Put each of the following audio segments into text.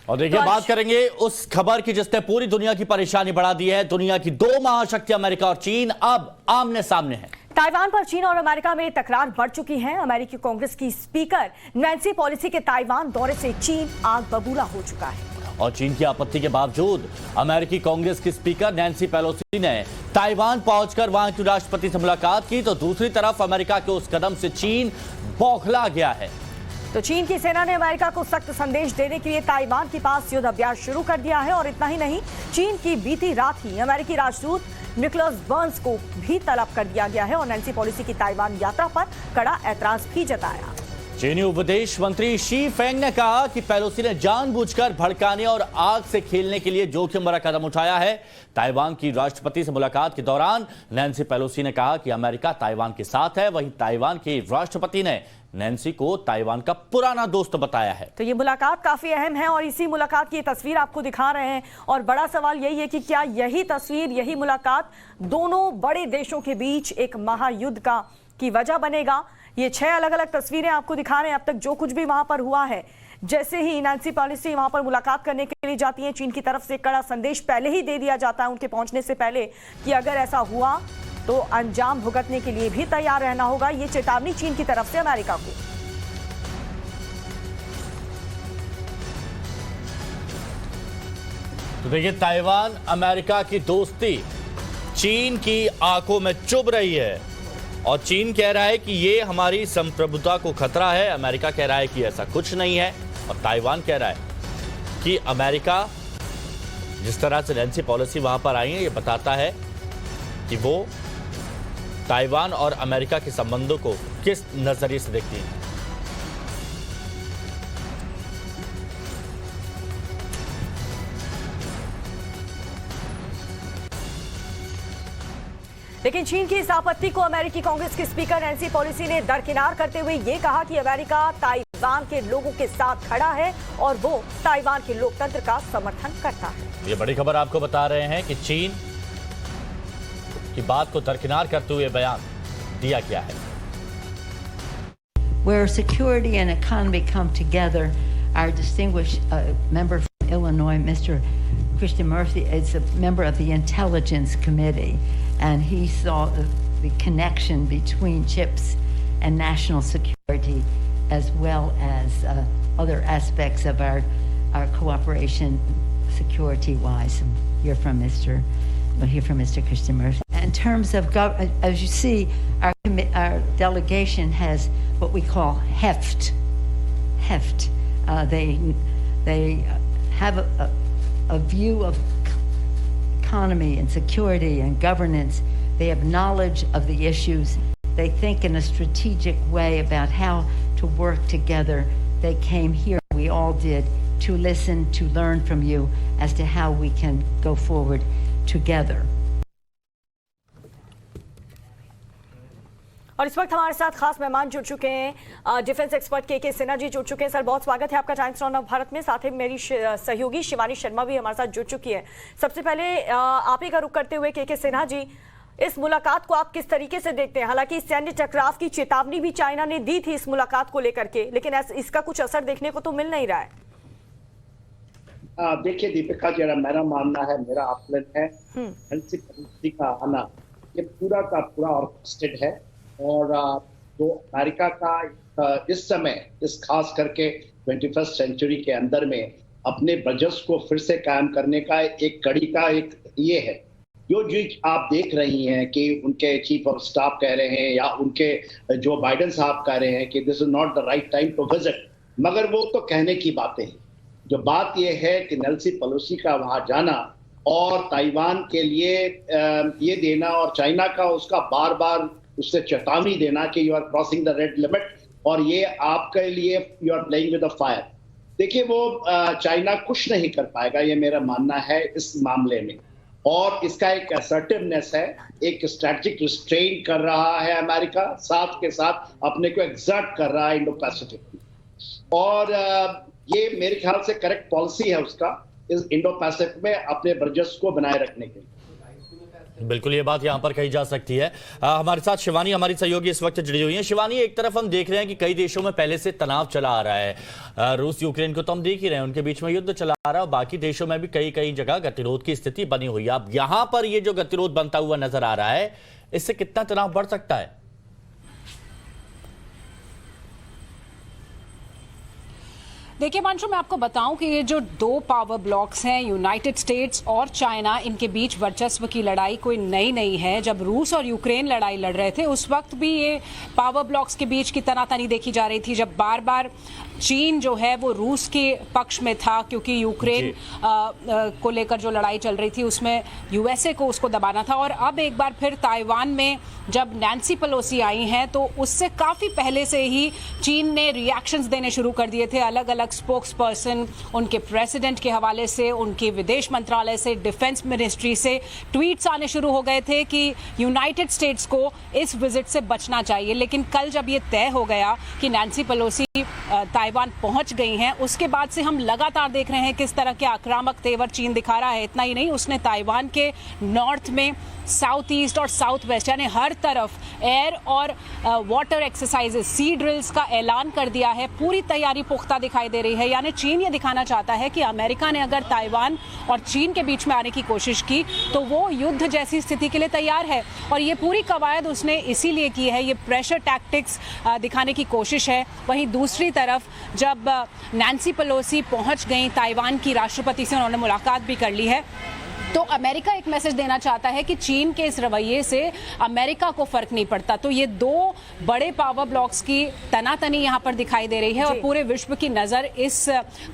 और देखिए बात करेंगे उस खबर की जिसने पूरी दुनिया की परेशानी बढ़ा दी है। दुनिया की दो महाशक्ति अमेरिका और चीन अब आमने सामने हैं। ताइवान पर चीन और अमेरिका में तकरार बढ़ चुकी है। अमेरिकी कांग्रेस की स्पीकर नैन्सी पेलोसी के ताइवान दौरे से चीन आग बबूला हो चुका है। और चीन की आपत्ति के बावजूद अमेरिकी कांग्रेस की स्पीकर नैन्सी पेलोसी ने ताइवान पहुंचकर वहां के राष्ट्रपति से मुलाकात की, तो दूसरी तरफ अमेरिका के उस कदम से चीन बौखला गया है। तो चीन की सेना ने अमेरिका को सख्त संदेश देने के लिए ताइवान के पास युद्ध अभ्यास शुरू कर दिया है। और इतना ही नहीं, चीन की बीती रात ही अमेरिकी राजदूत निकोलस बर्न्स को भी तलब कर दिया गया है और नैन्सी पेलोसी की ताइवान यात्रा पर कड़ा ऐतराज भी जताया। चीनी विदेश मंत्री शी फेंग ने कहा कि पेलोसी ने जानबूझकर भड़काने और आग से खेलने के लिए जोखिम भरा कदम उठाया है। ताइवान की राष्ट्रपति से मुलाकात के दौरान नैन्सी पेलोसी ने कहा कि अमेरिका ताइवान के साथ है। वहीं ताइवान के राष्ट्रपति ने नैन्सी को ताइवान का पुराना दोस्त बताया है। तो ये मुलाकात काफी अहम है और इसी मुलाकात की तस्वीर आपको दिखा रहे हैं। और बड़ा सवाल यही है कि क्या यही तस्वीर, यही मुलाकात दोनों बड़े देशों के बीच एक महायुद्ध की वजह बनेगा। ये 6 अलग अलग तस्वीरें आपको दिखा रहे हैं अब तक जो कुछ भी वहां पर हुआ है। जैसे ही नैन्सी पेलोसी वहां पर मुलाकात करने के लिए जाती हैं, चीन की तरफ से कड़ा संदेश पहले ही दे दिया जाता है उनके पहुंचने से पहले कि अगर ऐसा हुआ तो अंजाम भुगतने के लिए भी तैयार रहना होगा। ये चेतावनी चीन की तरफ से अमेरिका को। तो देखिए, ताइवान अमेरिका की दोस्ती चीन की आंखों में चुभ रही है और चीन कह रहा है कि ये हमारी संप्रभुता को खतरा है। अमेरिका कह रहा है कि ऐसा कुछ नहीं है और ताइवान कह रहा है कि अमेरिका जिस तरह से नैन्सी पेलोसी वहां पर आई है, ये बताता है कि वो ताइवान और अमेरिका के संबंधों को किस नजरिए से देखती है। लेकिन चीन की इस आपत्ति को अमेरिकी कांग्रेस की स्पीकर नैन्सी पेलोसी ने दरकिनार करते हुए ये कहा कि अमेरिका ताइवान के लोगों के साथ खड़ा है और वो ताइवान के लोकतंत्र का समर्थन करता है। ये बड़ी खबर आपको बता रहे हैं कि चीन की बात को दरकिनार करते हुए बयान दिया गया है। Where security and economy come together, our distinguished member from Illinois, Mr. Christian Murphy, is a member of the Intelligence Committee, and he saw the connection between chips and national security, as well as other aspects of our cooperation security-wise. We'll hear from Mr. Christian Murphy. In terms of, as you see, our delegation has what we call heft. They have a view of economy and security and governance. They have knowledge of the issues. They think in a strategic way about how to work together. They came here, we all did, to listen, to learn from you as to how we can go forward together. और इस वक्त हमारे साथ खास मेहमान जुड़ चुके हैं, डिफेंस एक्सपर्ट के सिन्हा जी जुड़ चुके हैं। सर, बहुत स्वागत है आपका टाइम्स नाउ भारत में। साथ ही मेरी सहयोगी शिवानी शर्मा भी हमारे साथ जुड़ चुकी है। सबसे पहले आप ही का रुख करते हुए के सिन्हा जी, इस मुलाकात को आप किस तरीके से देखते हैं? हालांकि सैन्य टकराव की चेतावनी भी चाइना ने दी थी इस मुलाकात को लेकर के, लेकिन इसका कुछ असर देखने को तो मिल नहीं रहा है। देखिए दीपिका, जरा मेरा मानना है, मेरा आकलन है, नैन्सी पेलोसी का आना ये पूरा का पूरा ऑर्केस्ट्रेटेड है और जो अमेरिका का इस समय, इस खास करके 21st सेंचुरी के अंदर में अपने बजट्स को फिर से कायम करने का एक कड़ी का एक ये है। जो आप देख रही हैं कि उनके चीफ ऑफ स्टाफ कह रहे हैं या उनके जो बाइडेन साहब कह रहे हैं कि this is not the right time to visit, मगर वो तो कहने की बातें हैं। जो बात यह है कि नैन्सी पेलोसी का वहां जाना और ताइवान के लिए ये देना और चाइना का उसका बार बार उससे चेतावनी देना कि you are crossing the red limit और ये आपके लिए you are playing with the fire. देखिए, वो चाइना कुछ नहीं कर पाएगा, ये मेरा मानना है इस मामले में। और इसका एक असर्टिवनेस है, एक स्ट्रैटेजिक रिस्ट्रेन कर रहा है अमेरिका, साथ के साथ अपने को एक्सर्ट कर रहा है इंडो पैसिफिक में। और ये मेरे ख्याल से करेक्ट पॉलिसी है उसका इस इंडो पैसिफिक में अपने वर्चस्व को बनाए रखने के लिए। बिल्कुल, ये बात यहाँ पर कही जा सकती है। हमारे साथ शिवानी, हमारी सहयोगी, इस वक्त जुड़ी हुई हैं। शिवानी, एक तरफ हम देख रहे हैं कि कई देशों में पहले से तनाव चला आ रहा है। रूस यूक्रेन को तो हम देख ही रहे हैं, उनके बीच में युद्ध चला आ रहा है, और बाकी देशों में भी कई कई जगह गतिरोध की स्थिति बनी हुई है। अब यहाँ पर ये जो गतिरोध बनता हुआ नजर आ रहा है, इससे कितना तनाव बढ़ सकता है? देखिए मानशु, मैं आपको बताऊं कि ये जो दो पावर ब्लॉक्स हैं, यूनाइटेड स्टेट्स और चाइना, इनके बीच वर्चस्व की लड़ाई कोई नई नहीं है। जब रूस और यूक्रेन लड़ाई लड़ रहे थे उस वक्त भी ये पावर ब्लॉक्स के बीच की तनातनी देखी जा रही थी, जब बार बार चीन जो है वो रूस के पक्ष में था, क्योंकि यूक्रेन को लेकर जो लड़ाई चल रही थी उसमें यूएसए को उसको दबाना था। और अब एक बार फिर ताइवान में जब नैन्सी पेलोसी आई हैं तो उससे काफ़ी पहले से ही चीन ने रिएक्शंस देने शुरू कर दिए थे। अलग अलग स्पोक्स पर्सन, उनके प्रेसिडेंट के हवाले से, उनके विदेश मंत्रालय से, डिफेंस मिनिस्ट्री से ट्वीट्स आने शुरू हो गए थे कि यूनाइटेड स्टेट्स को इस विजिट से बचना चाहिए। लेकिन कल जब ये तय हो गया कि नैन्सी पेलोसी ताइवान पहुंच गई हैं, उसके बाद से हम लगातार देख रहे हैं किस तरह के आक्रामक तेवर चीन दिखा रहा है। इतना ही नहीं, उसने ताइवान के नॉर्थ में, साउथ ईस्ट और साउथ वेस्ट यानी हर तरफ एयर और वाटर एक्सरसाइजेस, सी ड्रिल्स का ऐलान कर दिया है। पूरी तैयारी पुख्ता दिखाई दे रही है। यानी चीन ये दिखाना चाहता है कि अमेरिका ने अगर ताइवान और चीन के बीच में आने की कोशिश की तो वो युद्ध जैसी स्थिति के लिए तैयार है। और ये पूरी कवायद उसने इसीलिए की है, ये प्रेशर टैक्टिक्स दिखाने की कोशिश है। वहीं दूसरी तरफ जब नैन्सी पेलोसी पहुंच गई ताइवान की राष्ट्रपति से, उन्होंने मुलाकात भी कर ली है, तो अमेरिका एक मैसेज देना चाहता है कि चीन के इस रवैये से अमेरिका को फर्क नहीं पड़ता। तो ये दो बड़े पावर ब्लॉक्स की तनातनी यहाँ पर दिखाई दे रही है और पूरे विश्व की नज़र इस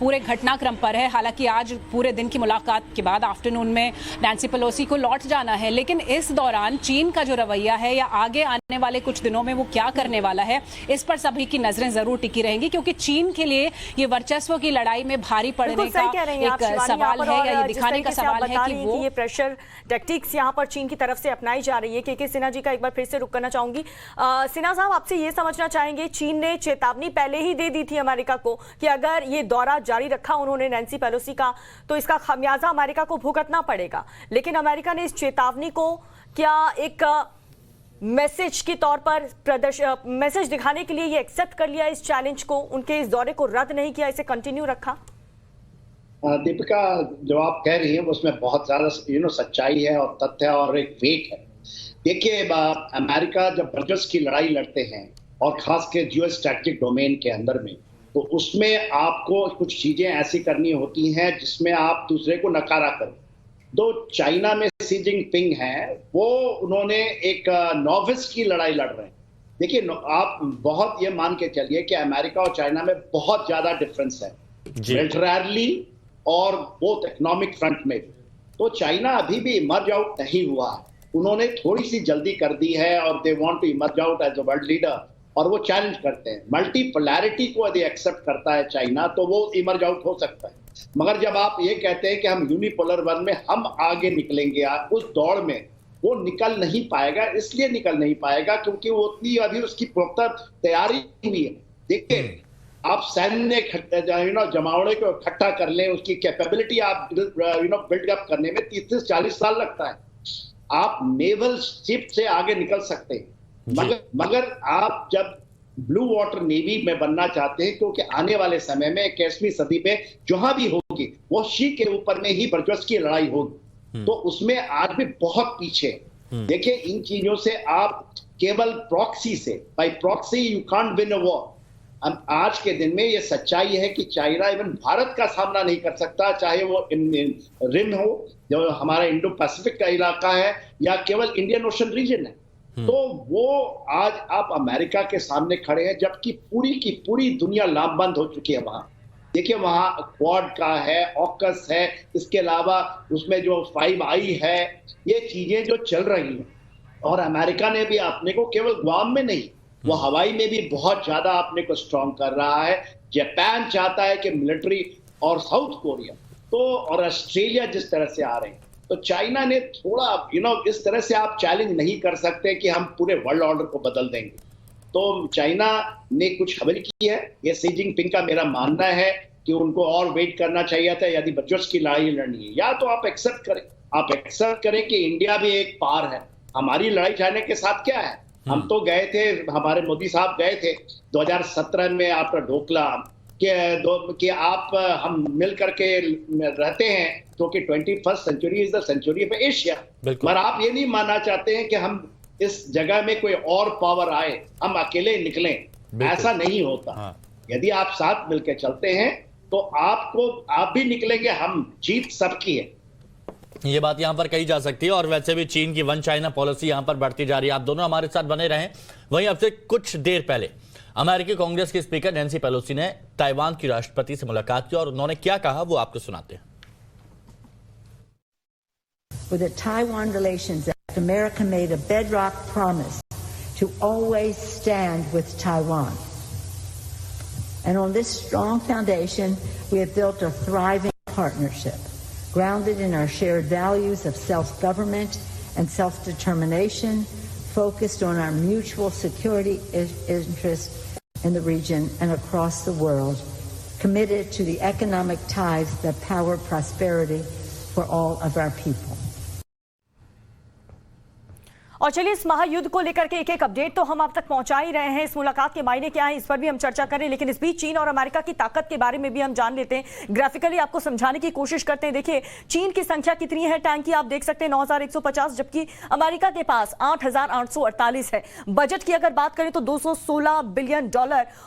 पूरे घटनाक्रम पर है। हालांकि आज पूरे दिन की मुलाकात के बाद आफ्टरनून में नैन्सी पेलोसी को लौट जाना है, लेकिन इस दौरान चीन का जो रवैया है या आगे आने वाले कुछ दिनों में वो क्या करने वाला है, इस पर सभी की नजरें जरूर टिकी रहेंगी, क्योंकि चीन के लिए ये वर्चस्व की लड़ाई में भारी पड़ने का एक सवाल है या ये दिखाने का सवाल है कि ये प्रेशर टैक्टिक्स यहाँ पर चीन की तरफ से अपनाई जा रही है। के सिन्हा जी का एक बार फिर से रुक करना चाहूंगी। सिन्हा साहब, आपसे ये समझना चाहेंगे, चीन ने चेतावनी पहले ही दे दी थी अमेरिका को कि अगर ये दौरा जारी रखा उन्होंने नैन्सी पेलोसी का तो इसका खमियाजा अमेरिका को भुगतना पड़ेगा, लेकिन अमेरिका ने इस चेतावनी को क्या एक मैसेज के तौर पर मैसेज दिखाने के लिए ये एक्सेप्ट कर लिया, इस चैलेंज को, उनके इस दौरे को रद्द नहीं किया, इसे कंटिन्यू रखा? दीपिका, जो आप कह रही हैं उसमें बहुत ज्यादा सच्चाई है और तथ्य और एक वेट है। देखिए, अमेरिका जब वर्चस्व की लड़ाई लड़ते हैं और खास के जियो स्ट्रैटेजिक डोमेन के अंदर में, तो उसमें आपको कुछ चीजें ऐसी करनी होती हैं जिसमें आप दूसरे को नकारा करो। दो चाइना में सी जिनपिंग हैं, वो उन्होंने एक नॉविस की लड़ाई लड़ रहे हैं। देखिए, आप बहुत ये मान के चलिए कि अमेरिका और चाइना में बहुत ज्यादा डिफरेंस है मिलिटरली और बोथ इकोनॉमिक फ्रंट में भी। तो चाइना अभी भी इमर्ज आउट नहीं हुआ है, उन्होंने थोड़ी सी जल्दी कर दी है और they want to emerge out as a world leader, और वो चैलेंज करते हैं। मल्टीपोलैरिटी को यदि एक्सेप्ट करता है चाइना तो वो इमर्ज आउट हो सकता है, मगर जब आप ये कहते हैं कि हम यूनिपोलर वर्ल्ड में हम आगे निकलेंगे, उस दौड़ में वो निकल नहीं पाएगा। इसलिए निकल नहीं पाएगा क्योंकि वो उतनी अभी उसकी पुख्ता तैयारी हुई है। देखिए, आप सैन्य जमावड़े को इकट्ठा कर लें, उसकी कैपेबिलिटी आप बिल्डअप करने में 30 से 40 साल लगता है। आप नेवल शिप से आगे निकल सकते हैं, मगर आप जब ब्लू वाटर नेवी में बनना चाहते हैं, क्योंकि आने वाले समय में 21वीं सदी में जहां भी होगी वो शी के ऊपर में ही वर्चस्व की लड़ाई होगी, तो उसमें आज भी बहुत पीछे। देखिए, इन चीजों से आप केवल प्रॉक्सी से, bye proxy you can't win a war. आज के दिन में ये सच्चाई है कि चाइना इवन भारत का सामना नहीं कर सकता, चाहे वो रिम हो, जो हमारा इंडो पैसिफिक का इलाका है, या केवल इंडियन ओशन रीजन है। तो वो आज आप अमेरिका के सामने खड़े हैं, जबकि पूरी की पूरी दुनिया लामबंद हो चुकी है वहां। देखिए, वहां क्वाड का है, ऑकस है, इसके अलावा उसमें जो 5I है, ये चीजें जो चल रही हैं। और अमेरिका ने भी अपने को केवल गुआम में नहीं, वो हवाई में भी बहुत ज्यादा अपने को स्ट्रॉन्ग कर रहा है। जापान चाहता है कि मिलिट्री, और साउथ कोरिया तो, और ऑस्ट्रेलिया जिस तरह से आ रहे हैं, तो चाइना ने थोड़ा इस तरह से आप चैलेंज नहीं कर सकते कि हम पूरे वर्ल्ड ऑर्डर को बदल देंगे। तो चाइना ने कुछ हवल की है। ये शी जिनपिंग का मेरा मानना है कि उनको और वेट करना चाहिए था। यदि वर्चस्व की लड़ाई लड़नी है, या तो आप एक्सेप्ट करें कि इंडिया भी एक पार है। हमारी लड़ाई चाइना के साथ क्या है? हम तो गए थे, हमारे मोदी साहब गए थे 2017 में आपका ढोकला कि आप हम मिल करके रहते हैं, क्योंकि 21st century is the century of Asia. पर आप ये नहीं मानना चाहते हैं कि हम इस जगह में कोई और पावर आए, हम अकेले निकलें। ऐसा नहीं होता। यदि आप साथ मिलकर चलते हैं तो आप भी निकलेंगे, हम जीत सबकी है। ये बात यहां पर कही जा सकती है। और वैसे भी चीन की वन चाइना पॉलिसी यहां पर बढ़ती जा रही है। आप दोनों हमारे साथ बने रहें। वहीं अब से कुछ देर पहले अमेरिकी कांग्रेस की स्पीकर नैन्सी पेलोसी ने ताइवान की राष्ट्रपति से मुलाकात की और उन्होंने क्या कहा वो आपको सुनाते हैं। With the Taiwan Relations Act, America made a bedrock promise to always stand with Taiwan. And on this strong foundation, we have built a thriving partnership, grounded in our shared values of self-government and self-determination, focused on our mutual security interests in the region and across the world, committed to the economic ties that power prosperity for all of our people. और चलिए इस महायुद्ध को लेकर के एक update तो हम आप तक पहुंचा ही रहे हैं। इस मुलाकात के मायने क्या है इस पर भी हम चर्चा करें, लेकिन इस बीच चीन और अमेरिका की ताकत के बारे में भी हम जान लेते हैं। ग्राफिकली आपको समझाने की कोशिश करते हैं। देखिए चीन की संख्या कितनी है, टैंक की आप देख सकते हैं 9150, जबकि अमेरिका के पास 8848 है। बजट की अगर बात करें तो $216 बिलियन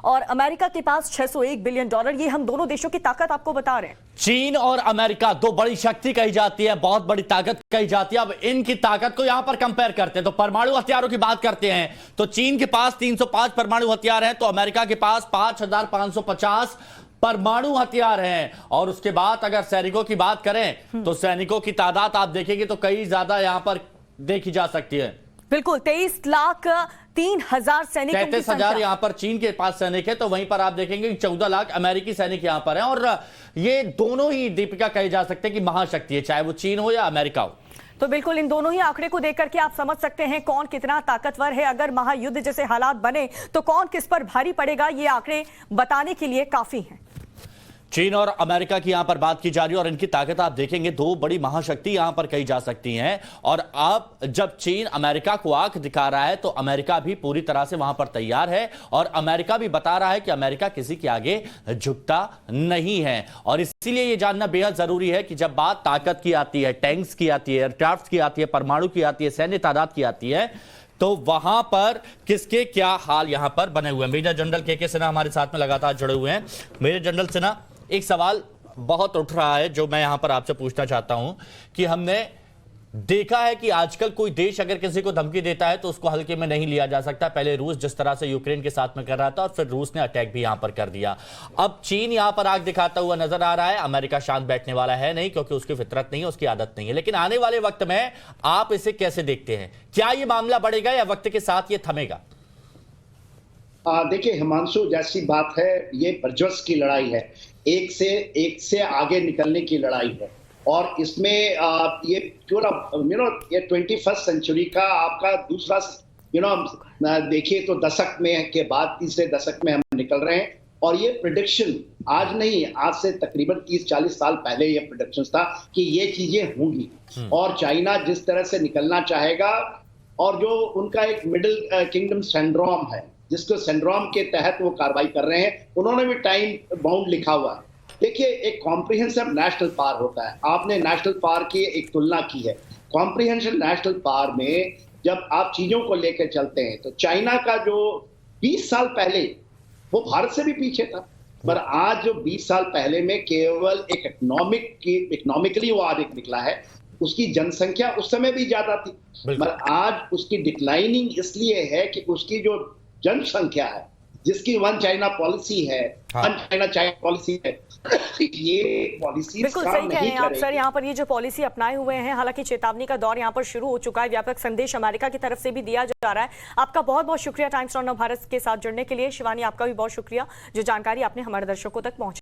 और अमेरिका के पास $601 बिलियन। ये हम दोनों देशों की ताकत आपको बता रहे हैं। चीन और अमेरिका दो बड़ी शक्ति कही जाती है, बहुत बड़ी ताकत कही जाती है। अब इनकी ताकत को यहां पर कंपेयर करते हैं तो परमाणु हथियारों की बात करते हैं तो चीन के पास 305 परमाणु हथियार हैं, तो अमेरिका के पास 5550 परमाणु हथियार हैं। और उसके बाद अगर सैनिकों की बात करें तो सैनिकों की तादाद आप देखेंगे तो कई ज्यादा यहां पर देखी जा सकती है। बिल्कुल 23,03,000 सैनिक, 33,000 यहां पर चीन के पास सैनिक है, तो वहीं पर आप देखेंगे 14 लाख अमेरिकी सैनिक यहां पर हैं। और ये दोनों ही दीपिका कहे जा सकते हैं कि महाशक्ति है, चाहे वो चीन हो या अमेरिका हो। तो बिल्कुल इन दोनों ही आंकड़े को देख करके आप समझ सकते हैं कौन कितना ताकतवर है। अगर महायुद्ध जैसे हालात बने तो कौन किस पर भारी पड़ेगा, ये आंकड़े बताने के लिए काफी हैं। चीन और अमेरिका की यहां पर बात की जा रही है और इनकी ताकत आप देखेंगे, दो बड़ी महाशक्ति यहां पर कही जा सकती हैं। और अब जब चीन अमेरिका को आंख दिखा रहा है तो अमेरिका भी पूरी तरह से वहां पर तैयार है और अमेरिका भी बता रहा है कि अमेरिका किसी के आगे झुकता नहीं है। और इसीलिए यह जानना बेहद जरूरी है कि जब बात ताकत की आती है, टैंक्स की आती है, एयरक्राफ्ट की आती है, परमाणु की आती है, सैन्य तादाद की आती है, तो वहां पर किसके क्या हाल यहां पर बने हुए हैं। मेजर जनरल के सिन्हा हमारे साथ में लगातार जुड़े हुए हैं। मेजर जनरल सिन्हा, एक सवाल बहुत उठ रहा है जो मैं यहां पर आपसे पूछना चाहता हूं कि हमने देखा है कि आजकल कोई देश अगर किसी को धमकी देता है तो उसको हल्के में नहीं लिया जा सकता। पहले रूस जिस तरह से यूक्रेन के साथ में कर रहा था और फिर रूस ने अटैक भी यहां पर कर दिया। अब चीन यहां पर आग दिखाता हुआ नजर आ रहा है। अमेरिका शांत बैठने वाला है नहीं, क्योंकि उसकी फितरत नहीं है, उसकी आदत नहीं है। लेकिन आने वाले वक्त में आप इसे कैसे देखते हैं? क्या यह मामला बढ़ेगा या वक्त के साथ यह थमेगा? देखिए हिमांशु, जैसी बात है, ये वर्चस्व की लड़ाई है, एक से आगे निकलने की लड़ाई है। और इसमें ये ये 21st सेंचुरी का आपका दूसरा देखिए तो दशक में के बाद तीसरे दशक में हम निकल रहे हैं। और ये प्रेडिक्शन आज नहीं, आज से तकरीबन 30-40 साल पहले ये प्रेडिक्शन था कि ये चीजें होंगी। और चाइना जिस तरह से निकलना चाहेगा, और जो उनका एक मिडिल किंगडम सिंड्रोम है, जिसको सिंड्रोम के तहत वो कार्रवाई कर रहे हैं, उन्होंने भी टाइम बाउंड लिखा हुआ है। देखिए एक कॉम्प्रिहेंसिव नेशनल पावर होता है। आपने नेशनल पावर की एक तुलना की है। कॉम्प्रिहेंसिव नेशनल पावर में जब आप चीजों को लेकर चलते हैं तो चाइना का जो 20 साल पहले वो भारत से भी पीछे था, पर आज जो 20 साल पहले में केवल एक इकोनॉमिकली वो आज एक निकला है। उसकी जनसंख्या उस समय भी ज्यादा थी, पर आज उसकी डिक्लाइनिंग इसलिए है कि उसकी जो जनसंख्या है, जिसकी वन चाइना पॉलिसी है, वन चाइना पॉलिसी है, ये पॉलिसी बिल्कुल सही कह रहे हैं आप सर। यहाँ पर ये जो पॉलिसी अपनाए हुए हैं, हालांकि चेतावनी का दौर यहाँ पर शुरू हो चुका है। व्यापक संदेश अमेरिका की तरफ से भी दिया जा रहा है। आपका बहुत बहुत शुक्रिया टाइम्स नाउ भारत के साथ जुड़ने के लिए। शिवानी, आपका भी बहुत शुक्रिया जो जानकारी आपने हमारे दर्शकों तक पहुंचाई।